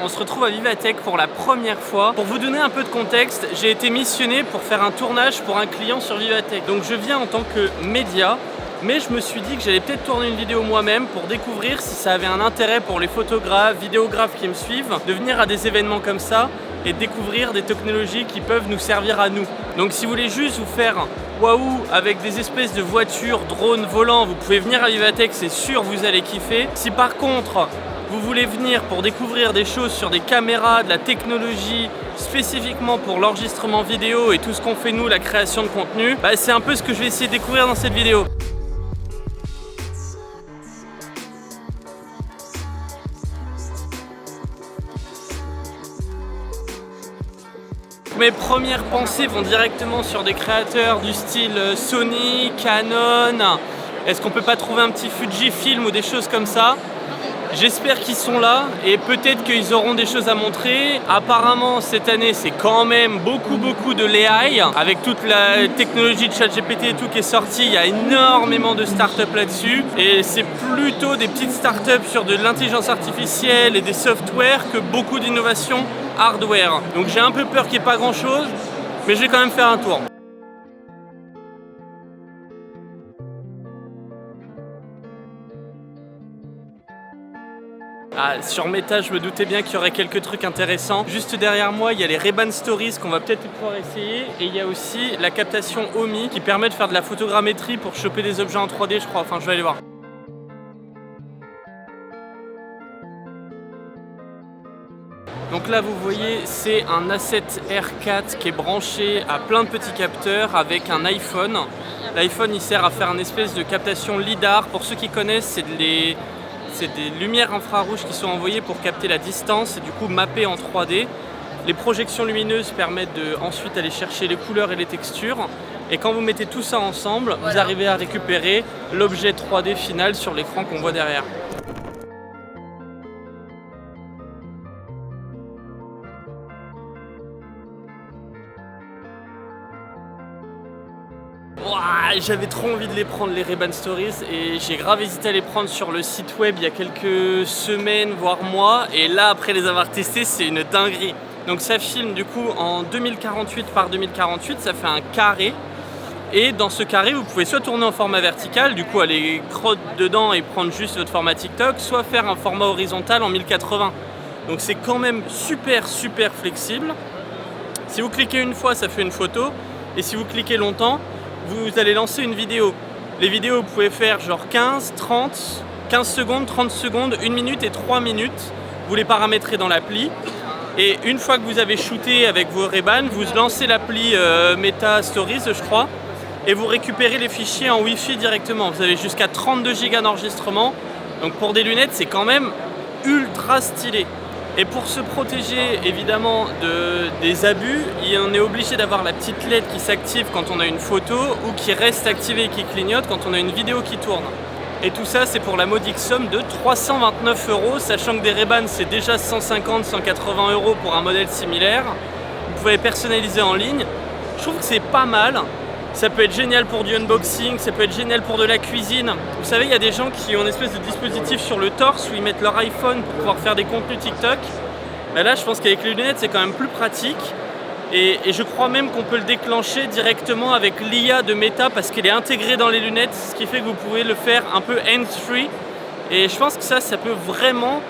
On se retrouve à Vivatech pour la première fois. Pour vous donner un peu de contexte, j'ai été missionné pour faire un tournage pour un client sur Vivatech. Donc je viens en tant que média, mais je me suis dit que j'allais peut-être tourner une vidéo moi-même pour découvrir si ça avait un intérêt pour les photographes, vidéographes qui me suivent, de venir à des événements comme ça et découvrir des technologies qui peuvent nous servir à nous. Donc si vous voulez juste vous faire waouh avec des espèces de voitures, drones, volants, vous pouvez venir à Vivatech, c'est sûr vous allez kiffer. Si par contre vous voulez venir pour découvrir des choses sur des caméras, de la technologie, spécifiquement pour l'enregistrement vidéo et tout ce qu'on fait nous, la création de contenu, c'est un peu ce que je vais essayer de découvrir dans cette vidéo. Mes premières pensées vont directement sur des créateurs du style Sony, Canon. Est-ce qu'on peut pas trouver un petit Fujifilm ou des choses comme ça? J'espère qu'ils sont là et peut-être qu'ils auront des choses à montrer. Apparemment cette année c'est quand même beaucoup de l'AI. Avec toute la technologie de ChatGPT et tout qui est sortie, il y a énormément de startups là-dessus. Et c'est plutôt des petites startups sur de l'intelligence artificielle et des softwares que beaucoup d'innovations hardware. Donc j'ai un peu peur qu'il n'y ait pas grand chose, mais je vais quand même faire un tour. Sur Meta, je me doutais bien qu'il y aurait quelques trucs intéressants. Juste derrière moi, il y a les Ray-Ban Stories qu'on va peut-être pouvoir essayer. Et il y a aussi la captation OMI qui permet de faire de la photogrammétrie pour choper des objets en 3D, je crois. Enfin, je vais aller voir. Donc là vous voyez c'est un A7R4 qui est branché à plein de petits capteurs avec un iPhone. L'iPhone il sert à faire une espèce de captation LiDAR. Pour ceux qui connaissent, c'est des lumières infrarouges qui sont envoyées pour capter la distance et du coup mapper en 3D. Les projections lumineuses permettent de ensuite aller chercher les couleurs et les textures. Et quand vous mettez tout ça ensemble, vous arrivez à récupérer l'objet 3D final sur l'écran qu'on voit derrière. J'avais trop envie de les prendre les Ray-Ban Stories et j'ai grave hésité à les prendre sur le site web il y a quelques semaines voire mois, et là après les avoir testés c'est une dinguerie. Donc ça filme du coup en 2048 par 2048, ça fait un carré, et dans ce carré vous pouvez soit tourner en format vertical, du coup aller crotte dedans et prendre juste votre format TikTok, soit faire un format horizontal en 1080. Donc c'est quand même super flexible. Si vous cliquez une fois ça fait une photo, et si vous cliquez longtemps vous allez lancer une vidéo. Les vidéos vous pouvez faire genre 15 secondes, 30 secondes, 1 minute et 3 minutes. Vous les paramétrez dans l'appli. Et une fois que vous avez shooté avec vos Ray-Ban, vous lancez l'appli Meta Stories je crois. Et vous récupérez les fichiers en Wi-Fi directement. Vous avez jusqu'à 32 Go d'enregistrement. Donc pour des lunettes c'est quand même ultra stylé. Et pour se protéger évidemment des abus, on est obligé d'avoir la petite LED qui s'active quand on a une photo ou qui reste activée et qui clignote quand on a une vidéo qui tourne. Et tout ça c'est pour la modique somme de 329 €, sachant que des Ray-Ban c'est déjà 150-180 € pour un modèle similaire. Vous pouvez personnaliser en ligne. Je trouve que c'est pas mal. Ça peut être génial pour du unboxing, ça peut être génial pour de la cuisine. Vous savez, il y a des gens qui ont une espèce de dispositif sur le torse où ils mettent leur iPhone pour pouvoir faire des contenus TikTok. Là, je pense qu'avec les lunettes, c'est quand même plus pratique. Et je crois même qu'on peut le déclencher directement avec l'IA de Meta parce qu'elle est intégrée dans les lunettes, ce qui fait que vous pouvez le faire un peu hands-free. Et je pense que ça peut vraiment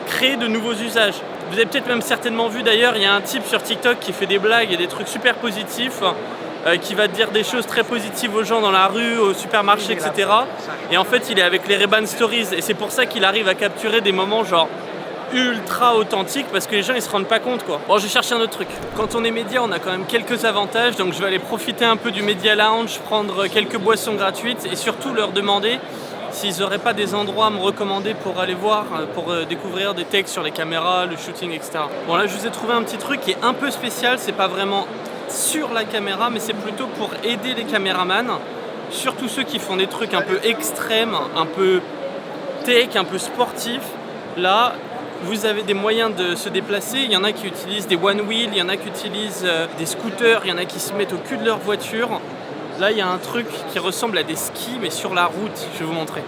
créer de nouveaux usages. Vous avez peut-être même certainement vu d'ailleurs, il y a un type sur TikTok qui fait des blagues et des trucs super positifs. Qui va dire des choses très positives aux gens dans la rue, au supermarché, etc. Et en fait, il est avec les Ray-Ban Stories. Et c'est pour ça qu'il arrive à capturer des moments genre ultra authentiques parce que les gens ils se rendent pas compte quoi. Bon, je vais chercher un autre truc. Quand on est média, on a quand même quelques avantages. Donc je vais aller profiter un peu du Media Lounge, prendre quelques boissons gratuites et surtout leur demander s'ils n'auraient pas des endroits à me recommander pour aller voir, pour découvrir des textes sur les caméras, le shooting, etc. Bon là, je vous ai trouvé un petit truc qui est un peu spécial. C'est pas vraiment sur la caméra, mais c'est plutôt pour aider les caméramans, surtout ceux qui font des trucs un peu extrêmes, un peu tech, un peu sportifs. Là, vous avez des moyens de se déplacer. Il y en a qui utilisent des one wheel, il y en a qui utilisent des scooters, il y en a qui se mettent au cul de leur voiture. Là, il y a un truc qui ressemble à des skis, mais sur la route. Je vais vous montrer.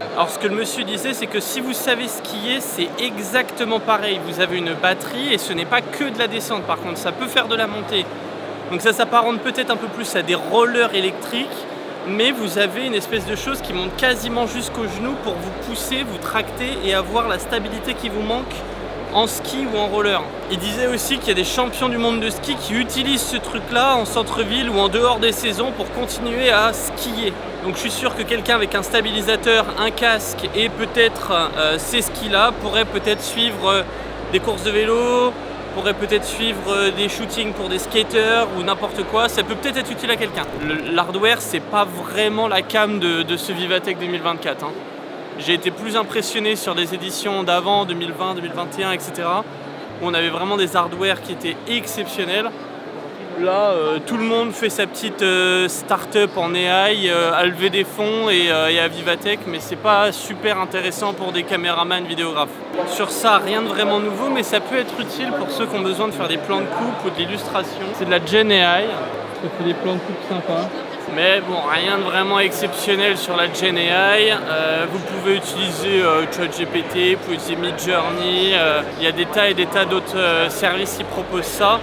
Alors ce que le monsieur disait, c'est que si vous savez skier, c'est exactement pareil. Vous avez une batterie et ce n'est pas que de la descente. Par contre, ça peut faire de la montée. Donc ça s'apparente peut-être un peu plus à des rollers électriques, mais vous avez une espèce de chose qui monte quasiment jusqu'aux genoux pour vous pousser, vous tracter et avoir la stabilité qui vous manque en ski ou en roller. Il disait aussi qu'il y a des champions du monde de ski qui utilisent ce truc-là en centre-ville ou en dehors des saisons pour continuer à skier. Donc je suis sûr que quelqu'un avec un stabilisateur, un casque et peut-être ces skis-là pourrait peut-être suivre des courses de vélo, pourrait peut-être suivre des shootings pour des skaters ou n'importe quoi. Ça peut peut-être être utile à quelqu'un. L'hardware, c'est pas vraiment la cam de ce Vivatech 2024. Hein. J'ai été plus impressionné sur des éditions d'avant, 2020, 2021, etc. où on avait vraiment des hardware qui étaient exceptionnels. Là, tout le monde fait sa petite start-up en AI, à lever des fonds et à Vivatech, mais c'est pas super intéressant pour des caméramans vidéographes. Sur ça, rien de vraiment nouveau, mais ça peut être utile pour ceux qui ont besoin de faire des plans de coupe ou de l'illustration. C'est de la Gen AI, ça fait des plans de coupe sympas. Mais bon, rien de vraiment exceptionnel sur la Gen AI. Vous pouvez utiliser ChatGPT, vous pouvez utiliser Midjourney. Il y a des tas et des tas d'autres services qui proposent ça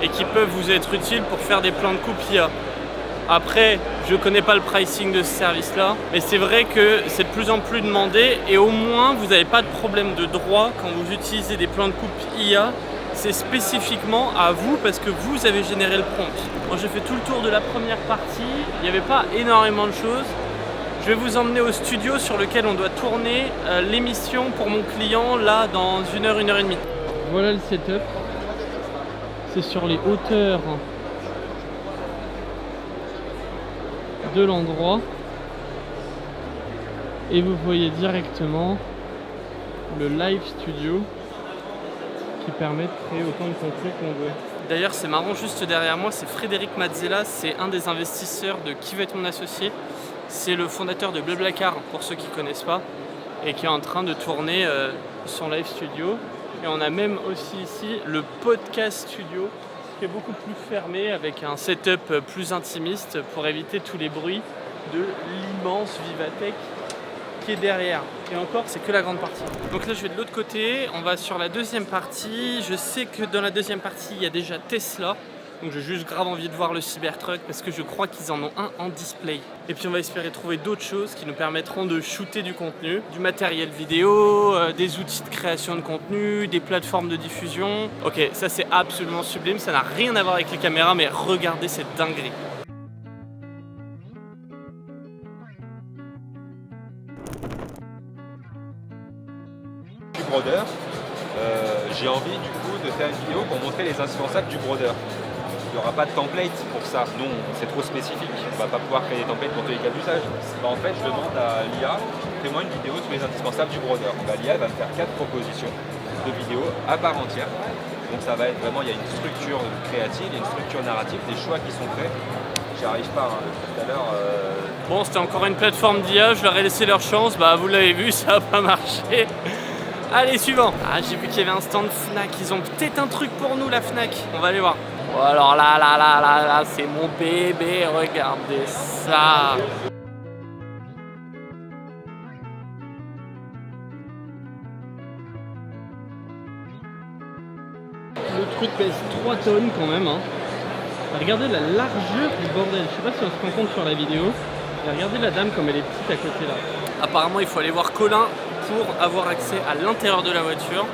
et qui peuvent vous être utiles pour faire des plans de coupe IA. Après, je ne connais pas le pricing de ce service-là, mais c'est vrai que c'est de plus en plus demandé et au moins vous n'avez pas de problème de droit quand vous utilisez des plans de coupe IA. C'est spécifiquement à vous parce que vous avez généré le prompt. Moi j'ai fait tout le tour de la première partie, il n'y avait pas énormément de choses. Je vais vous emmener au studio sur lequel on doit tourner l'émission pour mon client là dans 1 heure, 1 heure et demie. Voilà le setup. C'est sur les hauteurs de l'endroit et vous voyez directement le live studio qui permet de créer autant de contenu qu'on veut. D'ailleurs c'est marrant, juste derrière moi c'est Frédéric Mazzella, c'est un des investisseurs de Qui veut être mon associé. C'est le fondateur de Blablacar pour ceux qui ne connaissent pas et qui est en train de tourner son live studio. Et on a même aussi ici le podcast studio qui est beaucoup plus fermé avec un setup plus intimiste pour éviter tous les bruits de l'immense Vivatech qui est derrière. Et encore, c'est que la grande partie. Donc là, je vais de l'autre côté. On va sur la deuxième partie. Je sais que dans la deuxième partie, il y a déjà Tesla. Donc j'ai juste grave envie de voir le Cybertruck parce que je crois qu'ils en ont un en display. Et puis on va espérer trouver d'autres choses qui nous permettront de shooter du contenu, du matériel vidéo, des outils de création de contenu, des plateformes de diffusion. Ok, ça c'est absolument sublime, ça n'a rien à voir avec les caméras, mais regardez cette dinguerie. Du brodeur, j'ai envie du coup de faire une vidéo pour montrer les indispensables du brodeur. Il n'y aura pas de template pour ça, non, c'est trop spécifique, on ne va pas pouvoir créer des templates pour tous les cas d'usage. En fait, je demande à l'IA, fais-moi une vidéo sur les indispensables du brodeur. L'IA va me faire 4 propositions de vidéos à part entière. Donc ça va être vraiment, il y a une structure créative, il y a une structure narrative, des choix qui sont faits. J'y arrive pas, hein, depuis tout à l'heure. Bon, c'était encore une plateforme d'IA, je leur ai laissé leur chance, bah vous l'avez vu, ça n'a pas marché. Allez, suivant. Ah, j'ai vu qu'il y avait un stand Fnac, ils ont peut-être un truc pour nous la Fnac, on va aller voir. Oh, alors là, c'est mon bébé, regardez ça. Le truc pèse 3 tonnes quand même. Hein. Regardez la largeur du bordel, je sais pas si on se rend compte sur la vidéo. Mais regardez la dame comme elle est petite à côté là. Apparemment il faut aller voir Colin pour avoir accès à l'intérieur de la voiture.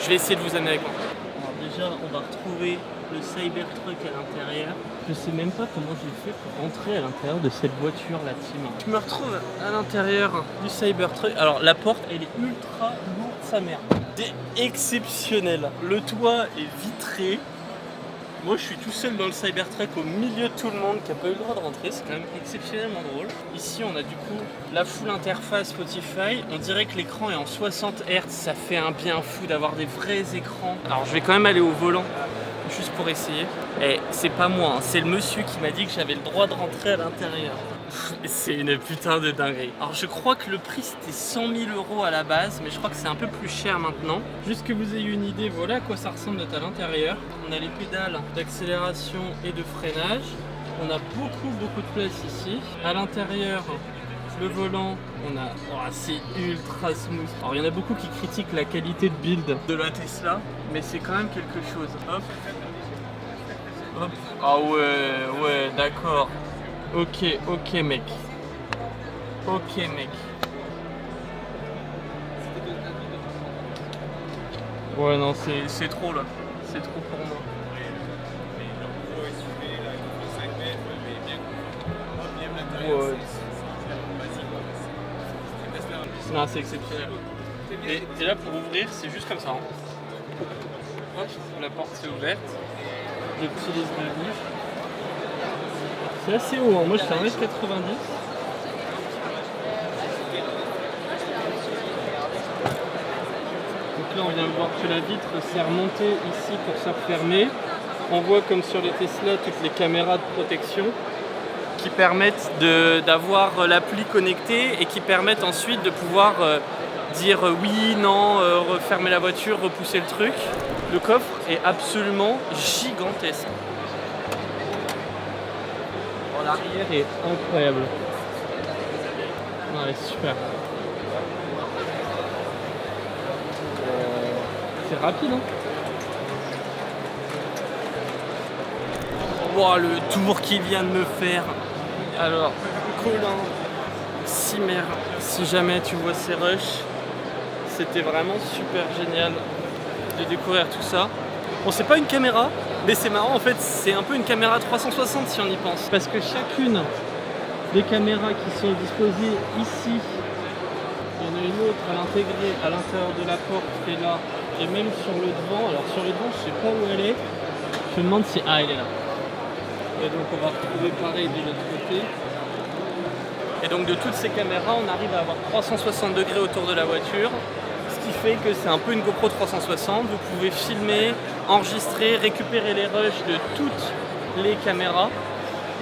Je vais essayer de vous amener avec moi. Alors déjà on va retrouver le Cybertruck à l'intérieur. Je sais même pas comment j'ai fait pour rentrer à l'intérieur de cette voiture là, Tim. Je me retrouve à l'intérieur du Cybertruck. Alors la porte elle est ultra lourde sa mère. C'est exceptionnel. Le toit est vitré. Moi je suis tout seul dans le Cybertruck au milieu de tout le monde qui n'a pas eu le droit de rentrer, c'est quand même exceptionnellement drôle. Ici on a du coup la full interface Spotify, on dirait que l'écran est en 60 Hz, ça fait un bien fou d'avoir des vrais écrans. Alors je vais quand même aller au volant, juste pour essayer. Et c'est pas moi, hein, c'est le monsieur qui m'a dit que j'avais le droit de rentrer à l'intérieur. C'est une putain de dinguerie. Alors je crois que le prix c'était 100 000 € à la base, mais je crois que c'est un peu plus cher maintenant. Juste que vous ayez une idée, voilà à quoi ça ressemble d'être à l'intérieur. On a les pédales d'accélération et de freinage. On a beaucoup de place ici. À l'intérieur, le volant, on a... Oh, c'est ultra smooth. Alors il y en a beaucoup qui critiquent la qualité de build de la Tesla, mais c'est quand même quelque chose. Hop. Hop. Ah ouais, d'accord. Ok mec. Ok mec. Ouais non, c'est trop là. C'est trop pour moi. Ouais. Non, c'est exceptionnel. Et là, pour ouvrir, c'est juste comme ça. Hein. Hop, la porte s'est ouverte. Le petit lisse-gravy. C'est assez haut, hein. Moi je fais 1m90. Donc là, on vient de voir que la vitre s'est remontée ici pour se refermer. On voit comme sur les Tesla toutes les caméras de protection qui permettent d'avoir l'appli connectée et qui permettent ensuite de pouvoir dire oui, non, refermer la voiture, repousser le truc. Le coffre est absolument gigantesque. Bon, l'arrière est incroyable. Ouais, super. C'est rapide, hein. Wow, le tour qu'il vient de me faire. Alors, Colin, Cimer, si jamais tu vois ces rushs, c'était vraiment super génial de découvrir tout ça. Bon, c'est pas une caméra, mais c'est marrant en fait, c'est un peu une caméra 360 si on y pense. Parce que chacune des caméras qui sont disposées ici, il y en a une autre à l'intégrer à l'intérieur de la porte qui est là, et même sur le devant. Alors sur le devant, je sais pas où elle est. Je me demande si... Ah, elle est là. Et donc on va retrouver pareil de l'autre côté. Et donc de toutes ces caméras, on arrive à avoir 360 degrés autour de la voiture. Ce qui fait que c'est un peu une GoPro 360. Vous pouvez filmer, enregistrer, récupérer les rushs de toutes les caméras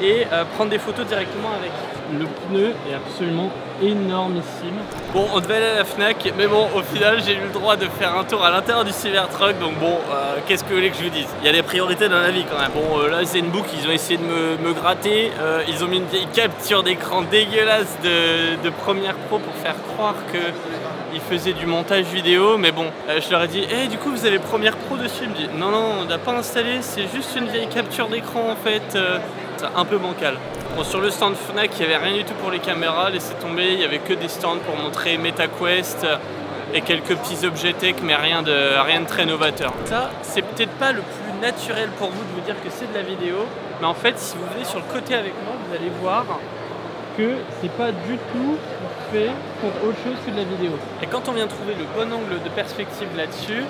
et prendre des photos directement avec. Le pneu est absolument énormissime. Bon, on devait aller à la Fnac, mais bon, au final, j'ai eu le droit de faire un tour à l'intérieur du Cybertruck, donc bon, qu'est-ce que vous voulez que je vous dise? Il y a des priorités dans la vie quand même. Bon, là, Zenbook, ils ont essayé de me gratter, ils ont mis une vieille capture d'écran dégueulasse de Premiere Pro pour faire croire qu'ils faisaient du montage vidéo, mais bon, je leur ai dit, du coup, vous avez Premiere Pro dessus? Ils me disent, non, on n'a pas installé, c'est juste une vieille capture d'écran en fait, c'est un peu bancal. Bon, sur le stand Fnac, il n'y avait rien du tout pour les caméras, laissez tomber, il n'y avait que des stands pour montrer MetaQuest et quelques petits objets tech, mais rien de très novateur. Ça, c'est peut-être pas le plus naturel pour vous de vous dire que c'est de la vidéo, mais en fait, si vous venez sur le côté avec moi, vous allez voir que c'est pas du tout fait pour autre chose que de la vidéo. Et quand on vient trouver le bon angle de perspective là-dessus,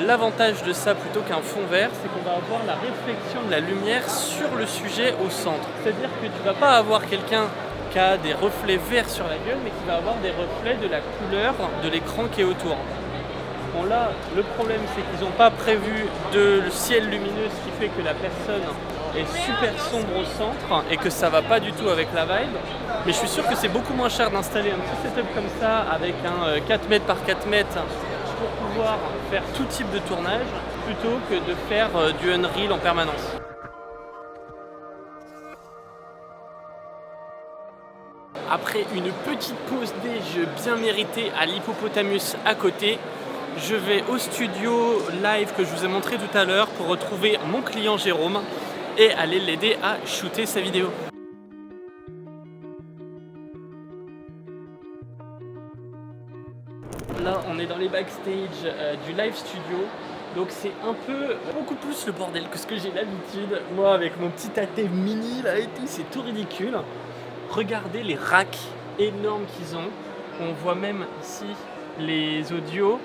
l'avantage de ça plutôt qu'un fond vert, c'est qu'on va avoir la réflexion de la lumière sur le sujet au centre. C'est-à-dire que tu ne vas pas avoir quelqu'un qui a des reflets verts sur la gueule, mais qui va avoir des reflets de la couleur de l'écran qui est autour. Bon là, le problème c'est qu'ils n'ont pas prévu de ciel lumineux, ce qui fait que la personne est super sombre au centre et que ça va pas du tout avec la vibe. Mais je suis sûr que c'est beaucoup moins cher d'installer un petit setup comme ça avec un 4 mètres par 4 mètres pour pouvoir faire tout type de tournage plutôt que de faire du Unreal en permanence. Après une petite pause déj bien méritée à l'Hippopotamus à côté, je vais au studio live que je vous ai montré tout à l'heure pour retrouver mon client Jérôme et aller l'aider à shooter sa vidéo. Là, on est dans les backstage du live studio, donc c'est beaucoup plus le bordel que ce que j'ai l'habitude. Moi, avec mon petit AT mini là et tout, c'est tout ridicule. Regardez les racks énormes qu'ils ont. On voit même ici les audios,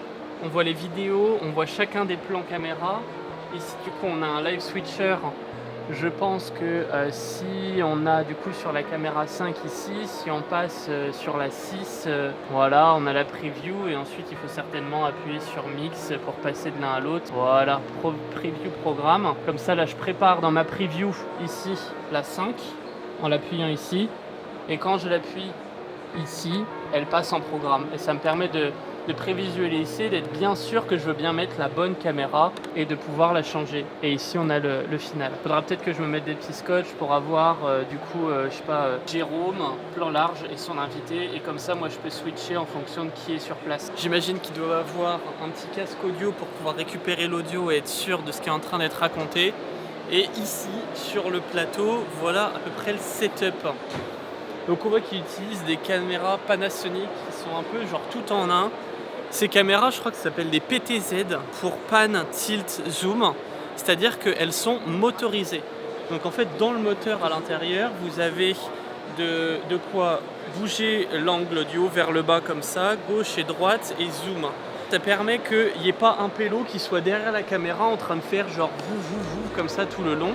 on voit les vidéos, on voit chacun des plans caméra. Ici, du coup, on a un live switcher. Je pense que si on a du coup sur la caméra 5 ici, si on passe sur la 6, voilà, on a la preview et ensuite il faut certainement appuyer sur mix pour passer de l'un à l'autre. Voilà, preview programme. Comme ça là je prépare dans ma preview ici la 5 en l'appuyant ici et quand je l'appuie ici, elle passe en programme et ça me permet de de prévisualiser, d'être bien sûr que je veux bien mettre la bonne caméra et de pouvoir la changer. Et ici on a le final. Il faudra peut-être que je me mette des petits scotch pour avoir je sais pas, Jérôme, plan large et son invité, et comme ça moi je peux switcher en fonction de qui est sur place. J'imagine qu'il doit avoir un petit casque audio pour pouvoir récupérer l'audio et être sûr de ce qui est en train d'être raconté. Et ici, sur le plateau, voilà à peu près le setup. Donc on voit qu'ils utilisent des caméras Panasonic qui sont un peu genre tout en un. Ces caméras, je crois que ça s'appelle des PTZ pour Pan, Tilt, Zoom. C'est-à-dire qu'elles sont motorisées. Donc en fait, dans le moteur à l'intérieur, vous avez de quoi bouger l'angle audio vers le bas comme ça, gauche et droite, et zoom. Ça permet qu'il n'y ait pas un pélo qui soit derrière la caméra en train de faire genre vous comme ça tout le long.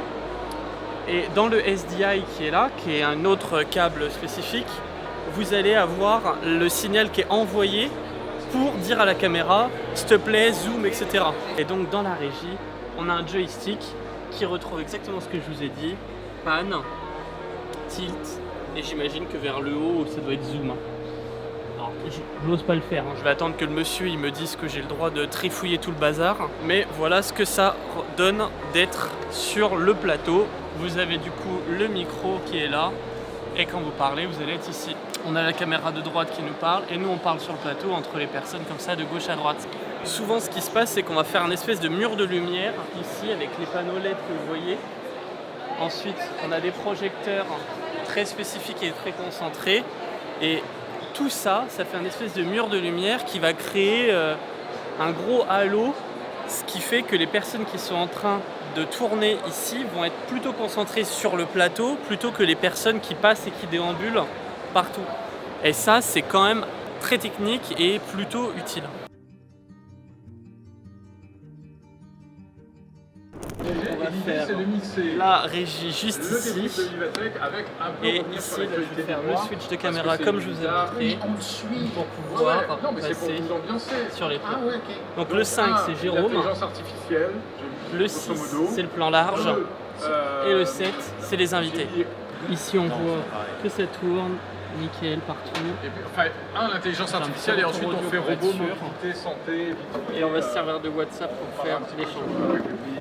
Et dans le SDI qui est là, qui est un autre câble spécifique, vous allez avoir le signal qui est envoyé pour dire à la caméra s'il te plaît, zoom, etc. Et donc dans la régie, on a un joystick qui retrouve exactement ce que je vous ai dit, pan, tilt, et j'imagine que vers le haut, ça doit être zoom. Alors, je n'ose pas le faire, hein. Je vais attendre que le monsieur il me dise que j'ai le droit de trifouiller tout le bazar. Mais voilà ce que ça donne d'être sur le plateau. Vous avez du coup le micro qui est là, et quand vous parlez, vous allez être ici. On a la caméra de droite qui nous parle, et nous on parle sur le plateau entre les personnes comme ça de gauche à droite. Souvent ce qui se passe, c'est qu'on va faire un espèce de mur de lumière ici avec les panneaux LED que vous voyez. Ensuite, on a des projecteurs très spécifiques et très concentrés, et tout ça, ça fait un espèce de mur de lumière qui va créer un gros halo, ce qui fait que les personnes qui sont en train de tourner ici vont être plutôt concentrées sur le plateau plutôt que les personnes qui passent et qui déambulent partout. Et ça, c'est quand même très technique et plutôt utile. On va faire la régie juste ici, et ici là, je vais faire le switch de caméra comme je vous ai montré pour pouvoir passer sur les plans. Donc le 5 c'est Jérôme, le 6 c'est le plan large, et le 7 c'est les invités. Ici on voit que ça tourne, nickel partout. Et puis, enfin, l'intelligence artificielle, et ensuite on fait robot, mobilité, santé. Et on va se servir de WhatsApp pour faire l'échange.